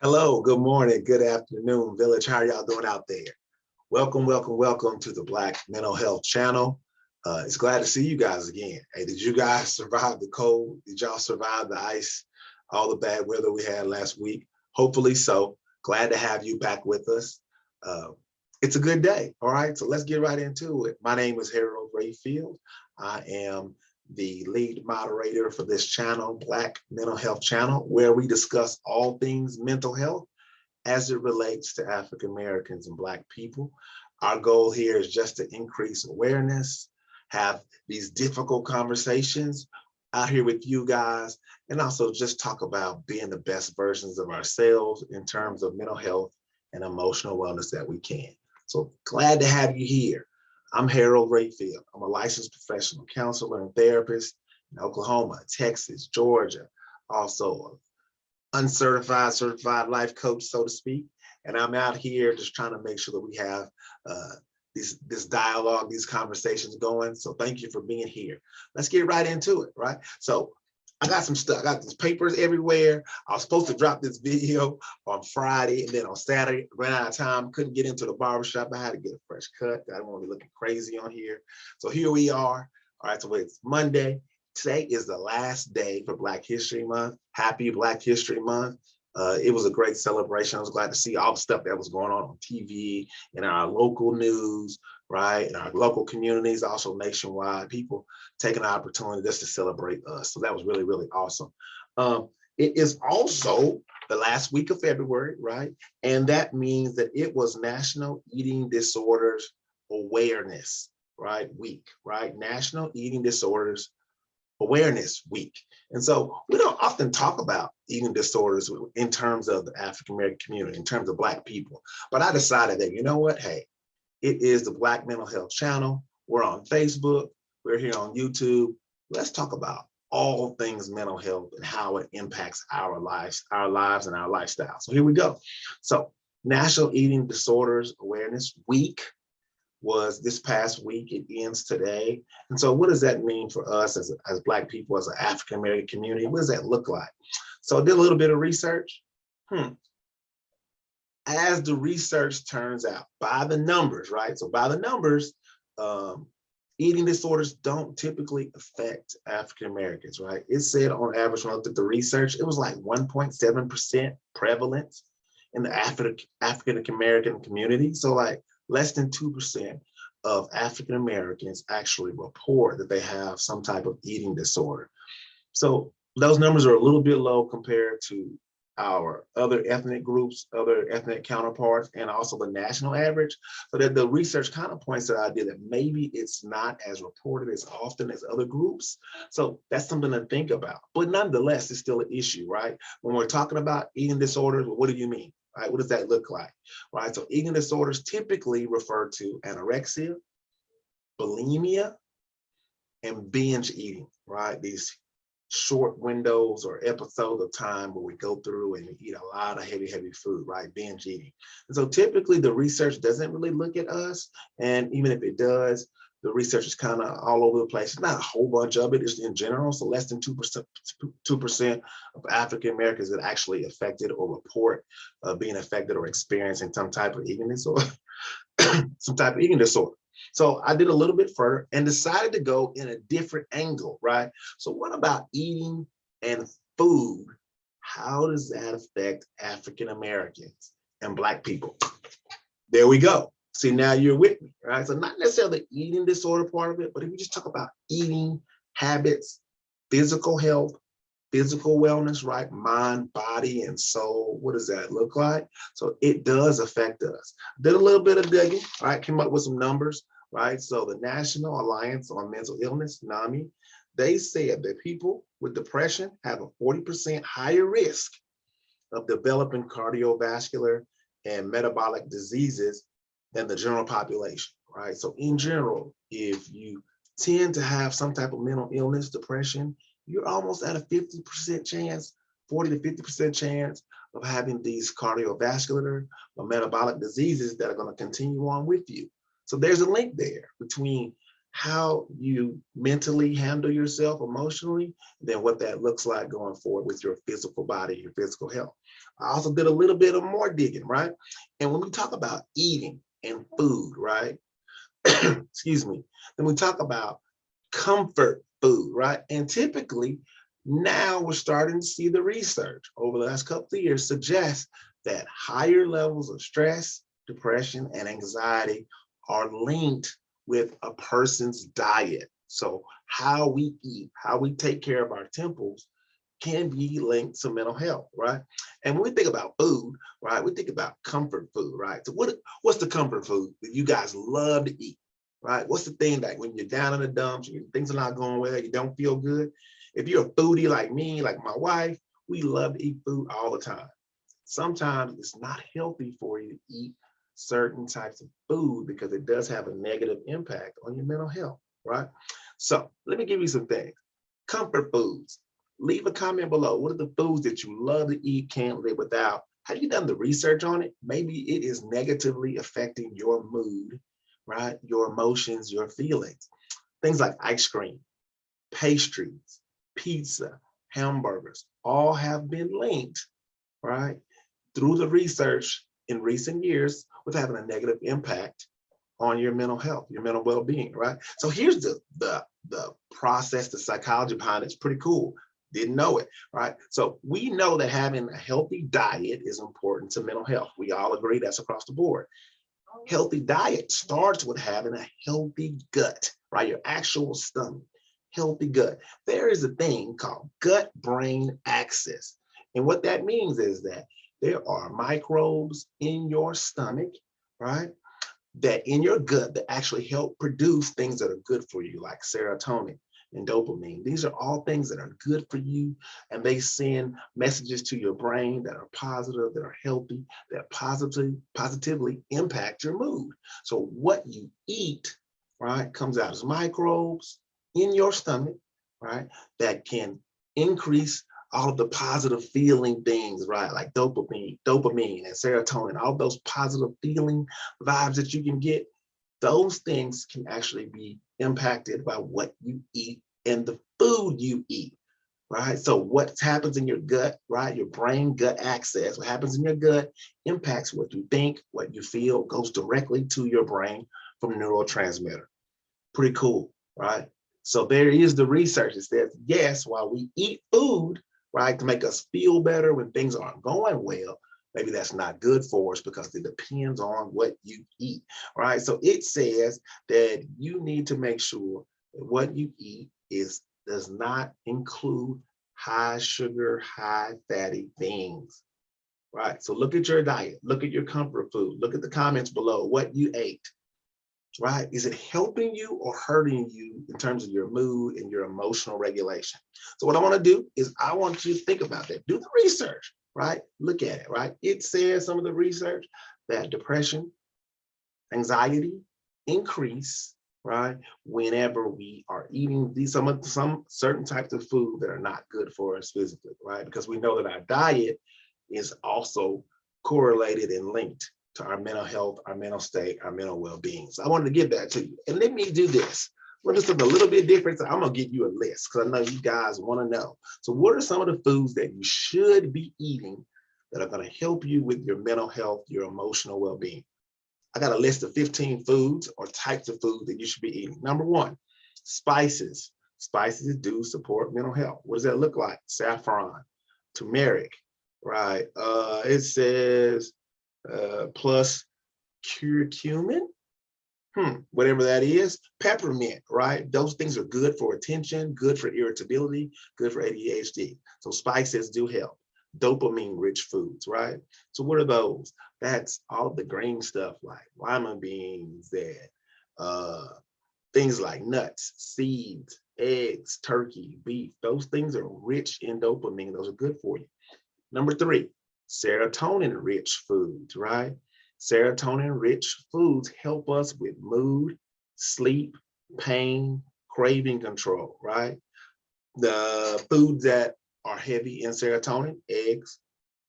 Hello, good morning, good afternoon, Village. How are y'all doing out there? Welcome, welcome, welcome to the Black Mental Health Channel. It's glad to see you guys again. Hey, did you guys survive the cold? Did y'all survive the ice, all the bad weather we had last week? Hopefully so. Glad to have you back with us. Uh, it's a good day, all right? So let's get right into it. My name is Harold Rayfield. I am the lead moderator for this channel, Black Mental Health Channel, where we discuss all things mental health as it relates to African Americans and Black people. Our goal here is just to increase awareness, have these difficult conversations out here with you guys, and also just talk about being the best versions of ourselves in terms of mental health and emotional wellness that we can. So glad to have you here. I'm Harold Rayfield. I'm a licensed professional counselor and therapist in Oklahoma, Texas, Georgia, also uncertified, certified life coach, so to speak. And I'm out here just trying to make sure that we have this dialogue, these conversations going. So thank you for being here. Let's get right into it, right? So I got some stuff. I got these papers everywhere. I was supposed to drop this video on Friday, and then on Saturday, ran out of time, couldn't get into the barbershop. I had to get a fresh cut. I don't want to be looking crazy on here. So here we are. All right, so it's Monday. Today is the last day for Black History Month. Happy Black History Month. It was a great celebration. I was glad to see all the stuff that was going on TV, in our local news, right? In our local communities, also nationwide, people taking the opportunity just to celebrate us. So that was really, really awesome. It is also the last week of February, right? And that means that it was National Eating Disorders Awareness, right? Week, right? National Eating Disorders Awareness Week. And so we don't often talk about eating disorders in terms of the African American community, in terms of Black people. But I decided that, you know what, hey, it is the Black Mental Health Channel. We're on Facebook. We're here on YouTube. Let's talk about all things mental health and how it impacts our lives and our lifestyle. So here we go. So National Eating Disorders Awareness Week was this past week. It ends today. And so what does that mean for us as Black people, as an African American community? What does that look like? So I did a little bit of research. As the research turns out, by the numbers, right? So by the numbers, eating disorders don't typically affect African Americans, right? It said on average, when I looked at the research, it was like 1.7% prevalence in the African American community. So like less than 2% of African Americans actually report that they have some type of eating disorder. So those numbers are a little bit low compared to our other ethnic groups, other ethnic counterparts, and also the national average. So that the research kind of points to the idea that maybe it's not as reported as often as other groups. So that's something to think about. But nonetheless, it's still an issue, right? When we're talking about eating disorders, what do you mean? Right? What does that look like? Right? So eating disorders typically refer to anorexia, bulimia, and binge eating, right? These short windows or episodes of time where we go through and eat a lot of heavy food, right? Binge eating. And so typically the research doesn't really look at us. And even if it does, the research is kind of all over the place. It's not a whole bunch of it, it's in general. So less than 2% of African Americans that actually affected or report being affected or experiencing some type of eating disorder, some type of eating disorder. So I did a little bit further and decided to go in a different angle, right? So what about eating and food? How does that affect African Americans and Black people? There we go. See, now you're with me, right? So not necessarily the eating disorder part of it, but if you just talk about eating habits, physical health, physical wellness, right? Mind, body, and soul. What does that look like? So it does affect us. Did a little bit of digging, right? Came up with some numbers, right? So the National Alliance on Mental Illness, NAMI, they said that people with depression have a 40% higher risk of developing cardiovascular and metabolic diseases than the general population, right? So in general, if you tend to have some type of mental illness, depression, you're almost at a 50% chance, 40 to 50% chance of having these cardiovascular or metabolic diseases that are going to continue on with you. So there's a link there between how you mentally handle yourself emotionally, then what that looks like going forward with your physical body, your physical health. I also did a little bit of more digging, right? And when we talk about eating and food, right? Excuse me. Then we talk about comfort food, right? And typically now we're starting to see the research over the last couple of years suggest that higher levels of stress, depression, and anxiety are linked with a person's diet. So how we eat, how we take care of our temples can be linked to mental health, right? And when we think about food, right, we think about comfort food, right? So what's the comfort food that you guys love to eat, right? What's the thing that when you're down in the dumps, things are not going well, you don't feel good? If you're a foodie like me, like my wife, we love to eat food all the time. Sometimes it's not healthy for you to eat certain types of food because it does have a negative impact on your mental health, right? So let me give you some things. Comfort foods. Leave a comment below. What are the foods that you love to eat, can't live without? Have you done the research on it? Maybe it is negatively affecting your mood, right? Your emotions, your feelings. Things like ice cream, pastries, pizza, hamburgers, all have been linked, right, through the research in recent years with having a negative impact on your mental health, your mental well-being, right? So here's the process, the psychology behind it. It's pretty cool. Didn't know it, right? So we know that having a healthy diet is important to mental health. We all agree that's across the board. Healthy diet starts with having a healthy gut, right? Your actual stomach, healthy gut. There is a thing called gut-brain axis. And what that means is that there are microbes in your stomach, right? That in your gut that actually help produce things that are good for you, like serotonin and dopamine. These are all things that are good for you, and they send messages to your brain that are positive, that are healthy, that positively impact your mood. So what you eat, right, comes out as microbes in your stomach, right, that can increase all of the positive feeling things, right? Like dopamine and serotonin, all those positive feeling vibes that you can get, those things can actually be impacted by what you eat and the food you eat, right? So what happens in your gut, right? Your brain gut axis, what happens in your gut impacts what you think, what you feel, goes directly to your brain from neurotransmitter. Pretty cool, right? So there is the research that says, yes, while we eat food, right, to make us feel better when things aren't going well, maybe that's not good for us because it depends on what you eat, right? So it says that you need to make sure that what you eat does not include high sugar, high fatty things, right? So look at your diet, look at your comfort food, look at the comments below, what you ate, right? Is it helping you or hurting you in terms of your mood and your emotional regulation? So what I want to do is I want you to think about that. Do the research, right? Look at it, right? It says some of the research that depression, anxiety increase, right, whenever we are eating some certain types of food that are not good for us physically, right? Because we know that our diet is also correlated and linked to our mental health, our mental state, our mental well-being. So I wanted to give that to you. And let me do this. We're just something a little bit different. So I'm gonna give you a list because I know you guys want to know. So what are some of the foods that you should be eating that are going to help you with your mental health, your emotional well-being? I got a list of 15 foods or types of food that you should be eating. Number one, spices. Spices do support mental health. What does that look like? Saffron, turmeric, right? It says plus curcumin, whatever that is, peppermint, right? Those things are good for attention, good for irritability, good for ADHD. So spices do help. Dopamine-rich foods, right? So what are those? That's all the green stuff like lima beans and things like nuts, seeds, eggs, turkey, beef. Those things are rich in dopamine. Those are good for you. Number three, serotonin-rich foods, right? Serotonin-rich foods help us with mood, sleep, pain, craving control, right? The foods that are heavy in serotonin, eggs,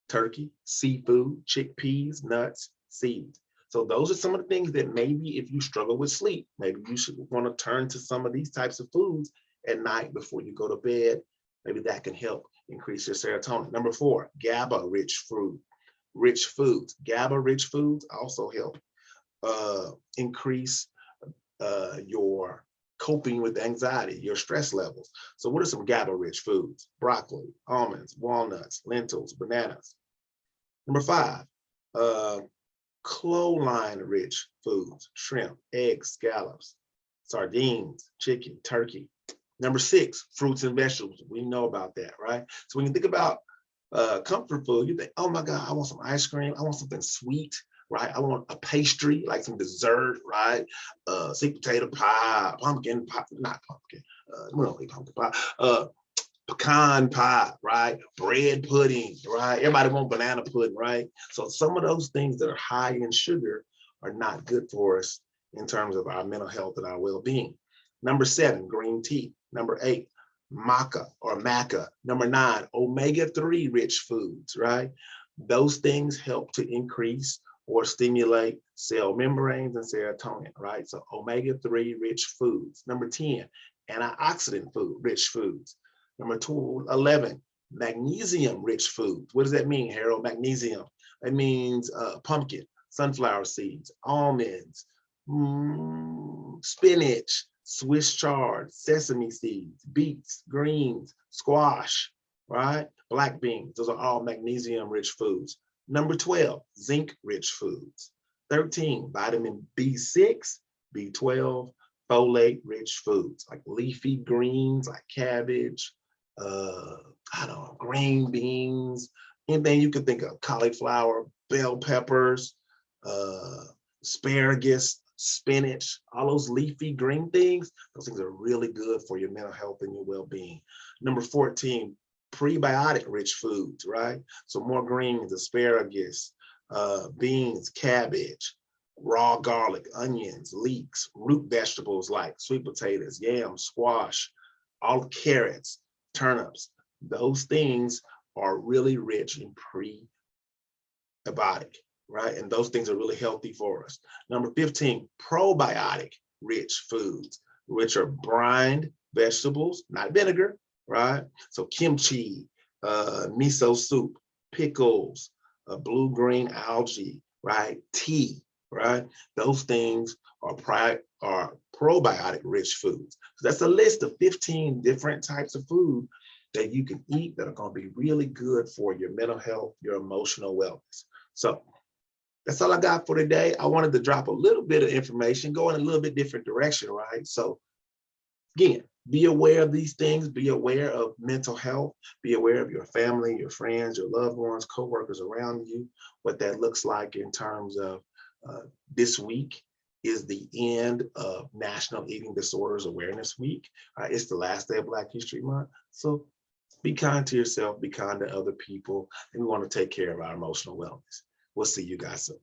turkey, seafood, chickpeas, nuts, seeds. So those are some of the things that maybe if you struggle with sleep, maybe you should want to turn to some of these types of foods at night before you go to bed. Maybe that can help increase your serotonin. Number 4, GABA-rich foods. GABA-rich foods also help increase your coping with anxiety, your stress levels. So what are some GABA-rich foods? Broccoli, almonds, walnuts, lentils, bananas. Number 5, choline-rich foods, shrimp, eggs, scallops, sardines, chicken, turkey. Number 6, fruits and vegetables. We know about that, right? So when you think about comfort food, you think, oh my God, I want some ice cream. I want something sweet, right? I want a pastry, like some dessert, right? Sweet potato pie, pumpkin pie, not pumpkin, we don't eat pumpkin pie, pecan pie, right? Bread pudding, right? Everybody want banana pudding, right? So some of those things that are high in sugar are not good for us in terms of our mental health and our well-being. Number 7, green tea. Number 8, maca. Number 9, omega-3 rich foods, right? Those things help to increase or stimulate cell membranes and serotonin, right? So omega-3 rich foods. Number 10, antioxidant rich foods. Number 11, magnesium rich foods. What does that mean, Harold? Magnesium. It means pumpkin, sunflower seeds, almonds, spinach, Swiss chard, sesame seeds, beets, greens, squash, right? Black beans. Those are all magnesium rich foods. Number 12, zinc rich foods. 13, vitamin B6, B12, folate rich foods like leafy greens, like cabbage, green beans, anything you can think of, cauliflower, bell peppers, asparagus, spinach, all those leafy green things, those things are really good for your mental health and your well-being. Number 14, prebiotic rich foods, right? So more greens, asparagus, beans, cabbage, raw garlic, onions, leeks, root vegetables like sweet potatoes, yams, squash, all carrots, turnips. Those things are really rich in prebiotic, right? And those things are really healthy for us. Number 15, probiotic rich foods, which are brined vegetables, not vinegar, right? So kimchi, miso soup, pickles, blue-green algae, right? Tea, right? Those things are probiotic rich foods. So that's a list of 15 different types of food that you can eat that are going to be really good for your mental health, your emotional wellness. So that's all I got for today. I wanted to drop a little bit of information, go in a little bit different direction, right? So again, be aware of these things, be aware of mental health, be aware of your family, your friends, your loved ones, coworkers around you, what that looks like in terms of this week is the end of National Eating Disorders Awareness Week. It's the last day of Black History Month. So be kind to yourself, be kind to other people, and we want to take care of our emotional wellness. We'll see you guys soon.